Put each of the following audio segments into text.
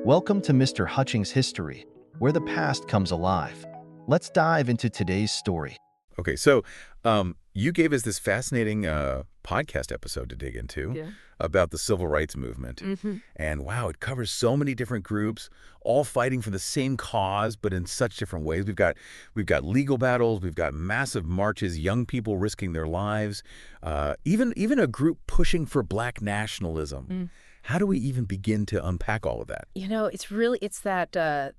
Welcome to Mr. Hutchings History, where the past comes alive. Let's dive into today's story. Okay, so you gave us this fascinating podcast episode to dig into about the civil rights movement. And wow, it covers so many different groups, all fighting for the same cause, but in such different ways. We've got legal battles, we've got massive marches, young people risking their lives, even a group pushing for black nationalism. How do we even begin to unpack all of that? You know, it's that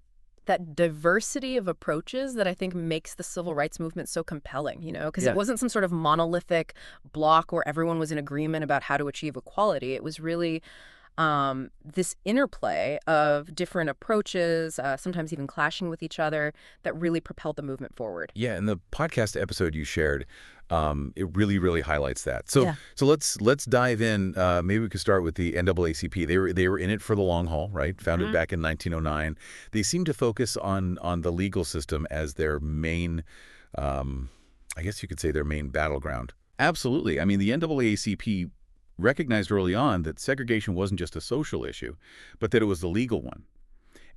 diversity of approaches that I think makes the civil rights movement so compelling, because it wasn't some sort of monolithic block where everyone was in agreement about how to achieve equality. It was really this interplay of different approaches, sometimes even clashing with each other, that really propelled the movement forward. Yeah, in the podcast episode you shared, it really highlights that. So let's dive in. Maybe we could start with the NAACP. They were in it for the long haul, right? Founded back in 1909. They seem to focus on the legal system as their main, I guess you could say their main battleground. Absolutely. I mean, the NAACP recognized early on that segregation wasn't just a social issue, but that it was the legal one.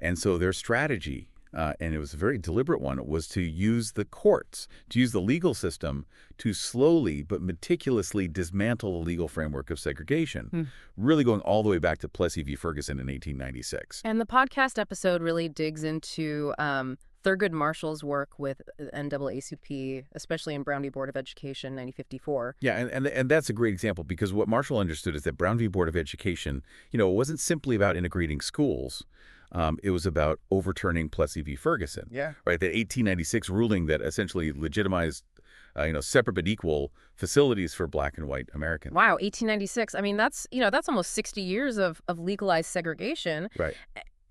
And so their strategy, and it was a very deliberate one, was to use the courts, to use the legal system to slowly but meticulously dismantle the legal framework of segregation, really going all the way back to Plessy v. Ferguson in 1896. And the podcast episode really digs into Thurgood Marshall's work with NAACP, especially in Brown v. Board of Education, 1954. Yeah, and that's a great example, because what Marshall understood is that Brown v. Board of Education, it wasn't simply about integrating schools. It was about overturning Plessy v. Ferguson. Yeah. Right, that 1896 ruling that essentially legitimized, separate but equal facilities for black and white Americans. Wow, 1896. I mean, that's almost 60 years of legalized segregation. Right.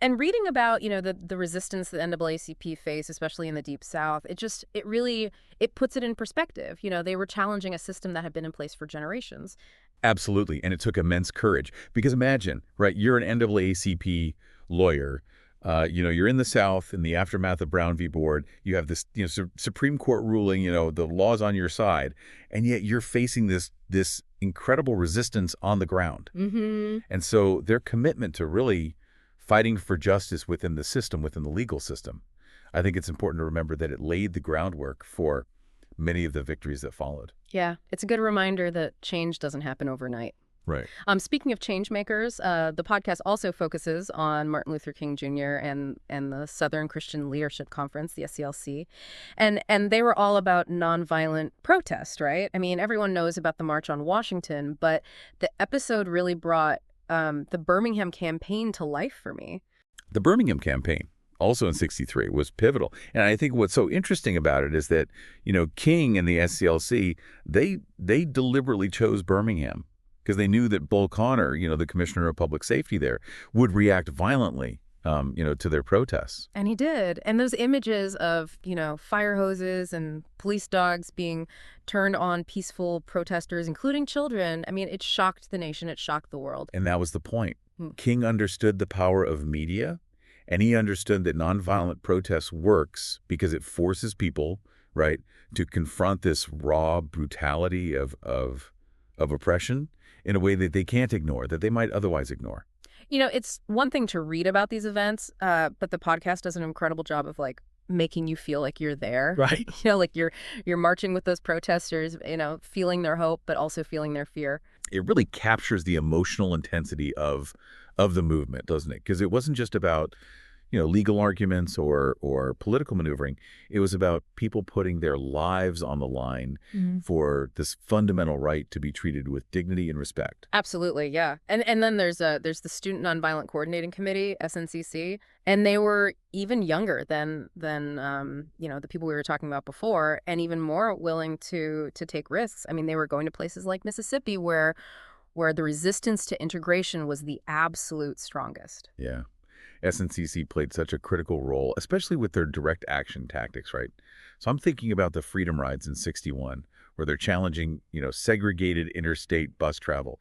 And reading about, the resistance that NAACP faced, especially in the Deep South, it puts it in perspective. They were challenging a system that had been in place for generations. Absolutely. And it took immense courage. Because imagine, right, you're an NAACP lawyer. You're in the South in the aftermath of Brown v. Board. You have this, Supreme Court ruling, the law's on your side. And yet you're facing this incredible resistance on the ground. And so their commitment to really fighting for justice within the system, within the legal system, I think it's important to remember that it laid the groundwork for many of the victories that followed. Yeah, it's a good reminder that change doesn't happen overnight. Right. Speaking of change makers, the podcast also focuses on Martin Luther King Jr. and the Southern Christian Leadership Conference, the SCLC, and they were all about nonviolent protest, right? I mean, everyone knows about the March on Washington, but the episode really brought the Birmingham Campaign to life for me. The Birmingham Campaign, also in '63, was pivotal. And I think what's so interesting about it is that, King and the SCLC, they deliberately chose Birmingham because they knew that Bull Connor, the commissioner of public safety there, would react violently, to their protests. And he did. And those images of, fire hoses and police dogs being turned on peaceful protesters, including children, I mean, it shocked the nation. It shocked the world. And that was the point. King understood the power of media, and he understood that nonviolent protest works because it forces people, right, to confront this raw brutality of oppression in a way that they can't ignore, that they might otherwise ignore. It's one thing to read about these events, but the podcast does an incredible job of making you feel like you're there. Right. Like you're marching with those protesters, feeling their hope, but also feeling their fear. It really captures the emotional intensity of the movement, doesn't it? Because it wasn't just about, legal arguments or political maneuvering. It was about people putting their lives on the line for this fundamental right to be treated with dignity and respect. Absolutely, yeah. And then there's the Student Nonviolent Coordinating Committee, SNCC, and they were even younger than the people we were talking about before, and even more willing to take risks. I mean, they were going to places like Mississippi where the resistance to integration was the absolute strongest. Yeah. SNCC played such a critical role, especially with their direct action tactics, right? So I'm thinking about the Freedom Rides in '61, where they're challenging, segregated interstate bus travel.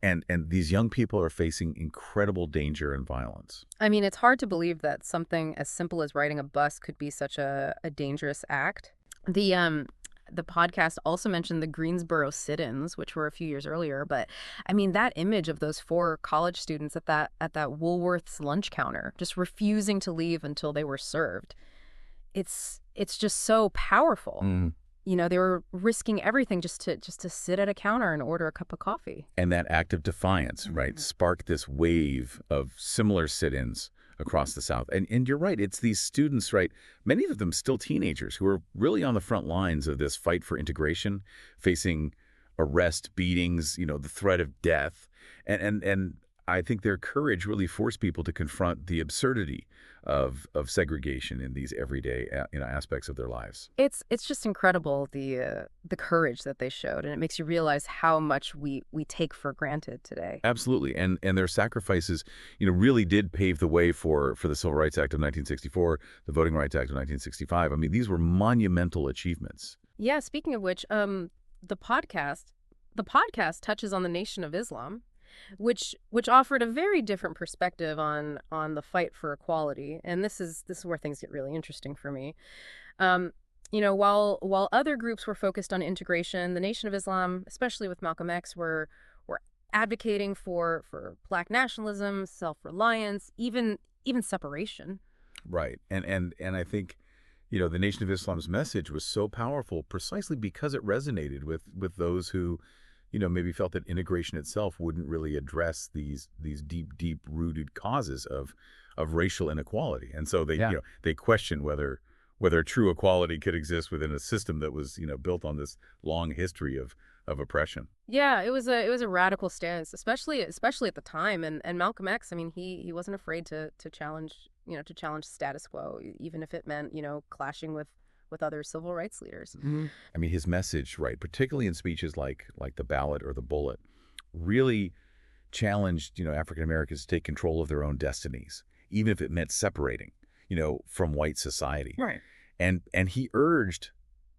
And these young people are facing incredible danger and violence. I mean, it's hard to believe that something as simple as riding a bus could be such a dangerous act. The podcast also mentioned the Greensboro sit-ins, which were a few years earlier. But I mean, that image of those 4 college students at that Woolworth's lunch counter, just refusing to leave until they were served. It's just so powerful. You know, they were risking everything just to sit at a counter and order a cup of coffee. And that act of defiance, right, sparked this wave of similar sit-ins across the South. And you're right, it's these students, right, many of them still teenagers, who are really on the front lines of this fight for integration, facing arrest, beatings, you know, the threat of death. And I think their courage really forced people to confront the absurdity of segregation in these everyday aspects of their lives. It's just incredible, the courage that they showed, and it makes you realize how much we take for granted today. Absolutely, and their sacrifices, you know, really did pave the way for the Civil Rights Act of 1964, the Voting Rights Act of 1965. I mean, these were monumental achievements. Yeah, speaking of which, the podcast touches on the Nation of Islam, which offered a very different perspective on the fight for equality. And this is where things get really interesting for me. You know, while other groups were focused on integration, the Nation of Islam, especially with Malcolm X, were advocating for Black nationalism, self-reliance, even separation. Right. And I think, you know, the Nation of Islam's message was so powerful precisely because it resonated with those who, you know, maybe felt that integration itself wouldn't really address these deep rooted causes of racial inequality. And so they, you know, they questioned whether true equality could exist within a system that was, you know, built on this long history of oppression. Yeah, it was a radical stance, especially at the time. And Malcolm X, I mean, he wasn't afraid to challenge status quo, even if it meant, you know, clashing with other civil rights leaders. I mean, his message, right, particularly in speeches like the ballot or the bullet, really challenged, you know, African Americans to take control of their own destinies, even if it meant separating, you know, from white society. Right. And he urged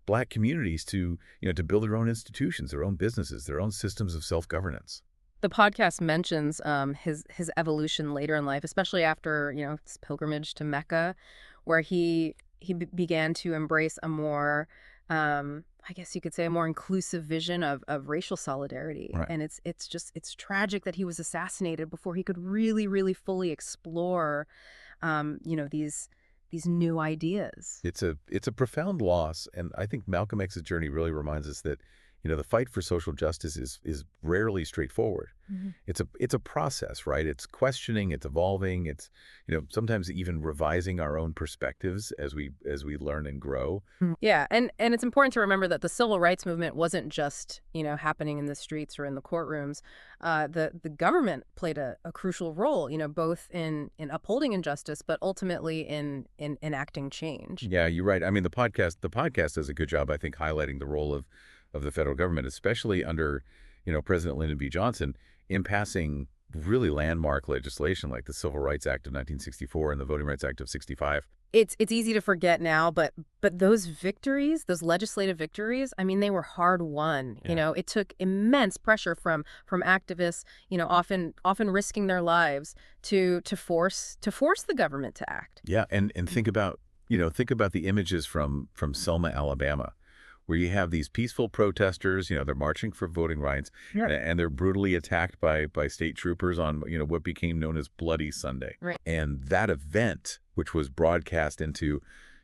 Black communities to, you know, to build their own institutions, their own businesses, their own systems of self-governance. The podcast mentions his evolution later in life, especially after, you know, his pilgrimage to Mecca, where he began to embrace a more, I guess you could say, a more inclusive vision of racial solidarity. Right. And it's tragic that he was assassinated before he could really fully explore, you know, these new ideas. It's a profound loss, and I think Malcolm X's journey really reminds us that, you know, the fight for social justice is rarely straightforward. It's a process, right? It's questioning, it's evolving, it's, you know, sometimes even revising our own perspectives as we learn and grow. Yeah, and it's important to remember that the civil rights movement wasn't just, you know, happening in the streets or in the courtrooms. The government played a crucial role, you know, both in upholding injustice, but ultimately in enacting change. Yeah, you're right. I mean, the podcast does a good job, I think, highlighting the role of the federal government, especially under, you know, President Lyndon B. Johnson, in passing really landmark legislation like the Civil Rights Act of 1964 and the Voting Rights Act of 65. It's easy to forget now, but those victories, those legislative victories, I mean, they were hard won. Yeah. You know, it took immense pressure from activists, you know, often risking their lives to force the government to act. Yeah, and think about the images from Selma, Alabama, where you have these peaceful protesters, you know, they're marching for voting rights, and they're brutally attacked by state troopers on, you know, what became known as Bloody Sunday. Right. And that event, which was broadcast into,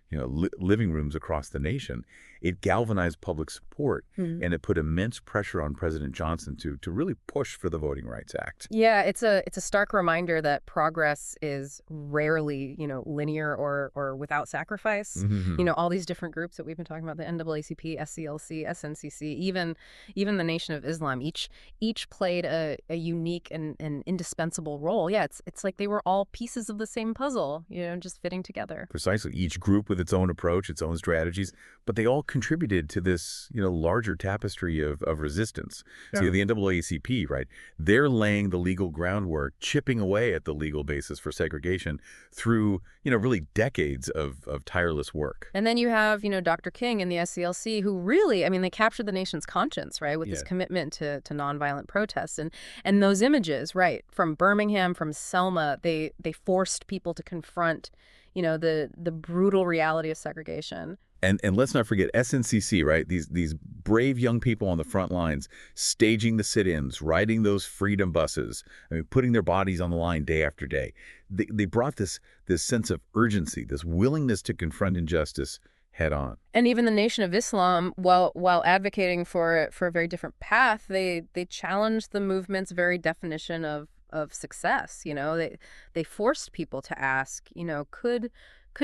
you know, living rooms across the nation, it galvanized public support, and it put immense pressure on President Johnson to really push for the Voting Rights Act. Yeah, it's a stark reminder that progress is rarely, you know, linear or without sacrifice. You know, all these different groups that we've been talking about, the NAACP, SCLC, SNCC, even the Nation of Islam, each played a unique and indispensable role. Yeah, it's like they were all pieces of the same puzzle, you know, just fitting together. Precisely. Each group with its own approach, its own strategies, but they all contributed to this, you know, larger tapestry of resistance. So the NAACP, right, they're laying the legal groundwork, chipping away at the legal basis for segregation through, you know, really decades of tireless work. And then you have, you know, Dr. King and the SCLC, who really, I mean, they captured the nation's conscience, right, with this commitment to nonviolent protests. And those images, right, from Birmingham, from Selma, they forced people to confront, you know, the brutal reality of segregation. And let's not forget SNCC, right? These brave young people on the front lines, staging the sit-ins, riding those freedom buses, I mean, putting their bodies on the line day after day. They brought this sense of urgency, this willingness to confront injustice head on. And even the Nation of Islam, while advocating for a very different path, they challenged the movement's very definition of success. You know, they forced people to ask, you know, could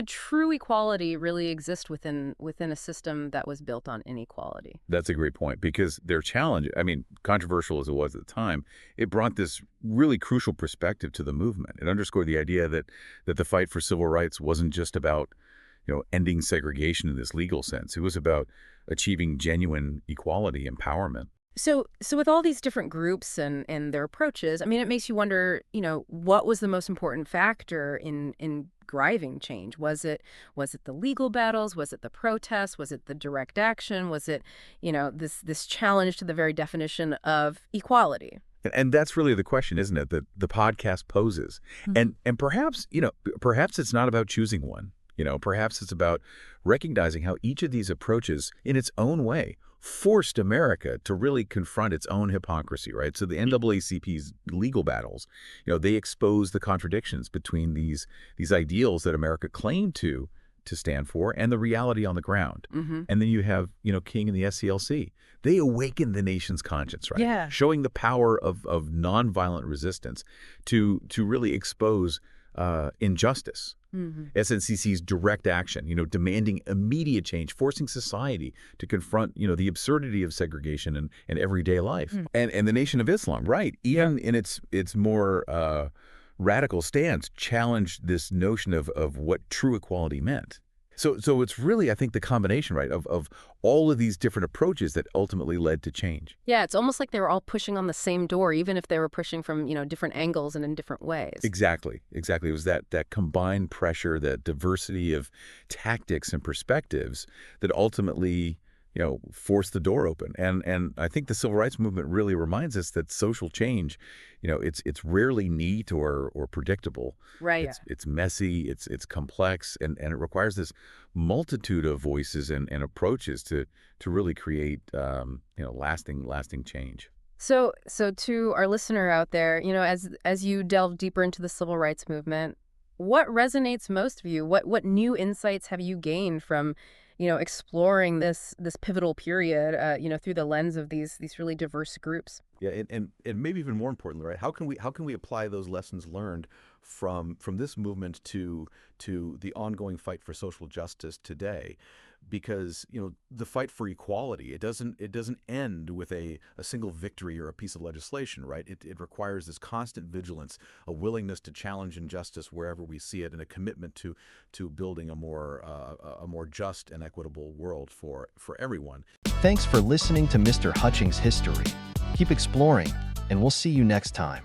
true equality really exist within a system that was built on inequality? That's a great point, because their challenge, I mean, controversial as it was at the time, it brought this really crucial perspective to the movement. It underscored the idea that the fight for civil rights wasn't just about, you know, ending segregation in this legal sense. It was about achieving genuine equality, empowerment. So with all these different groups and their approaches, I mean, it makes you wonder, you know, what was the most important factor in driving change? Was it the legal battles? Was it the protests? Was it the direct action? Was it, you know, this challenge to the very definition of equality? And that's really the question, isn't it, that the podcast poses. Mm-hmm. And perhaps, you know, perhaps it's not about choosing one. You know, perhaps it's about recognizing how each of these approaches, in its own way, forced America to really confront its own hypocrisy, right? So the NAACP's legal battles, you know, they expose the contradictions between these ideals that America claimed to stand for and the reality on the ground. Mm-hmm. And then you have, you know, King and the SCLC. They awakened the nation's conscience, right? Yeah. Showing the power of nonviolent resistance to really expose injustice. Mm-hmm. SNCC's direct action, you know, demanding immediate change, forcing society to confront, you know, the absurdity of segregation in everyday life. And the Nation of Islam, right, even in its more radical stance, challenged this notion of what true equality meant. So it's really, I think, the combination, right, of all of these different approaches that ultimately led to change. Yeah, it's almost like they were all pushing on the same door, even if they were pushing from, you know, different angles and in different ways. Exactly. It was that combined pressure, that diversity of tactics and perspectives that ultimately, you know, forced the door open. And I think the civil rights movement really reminds us that social change, you know, it's rarely neat or predictable. Right. It's messy, it's complex, and it requires this multitude of voices and approaches to really create you know, lasting change. So to our listener out there, you know, as you delve deeper into the civil rights movement, what resonates most for you? What new insights have you gained from, you know, exploring this pivotal period, you know, through the lens of these really diverse groups? Yeah, and maybe even more importantly, right? How can we apply those lessons learned from this movement to the ongoing fight for social justice today? Because, you know, the fight for equality, it doesn't end with a single victory or a piece of legislation, right? It requires this constant vigilance, a willingness to challenge injustice wherever we see it, and a commitment to building a more just and equitable world for everyone. Thanks for listening to Mr. Hutchings History. Keep exploring, and we'll see you next time.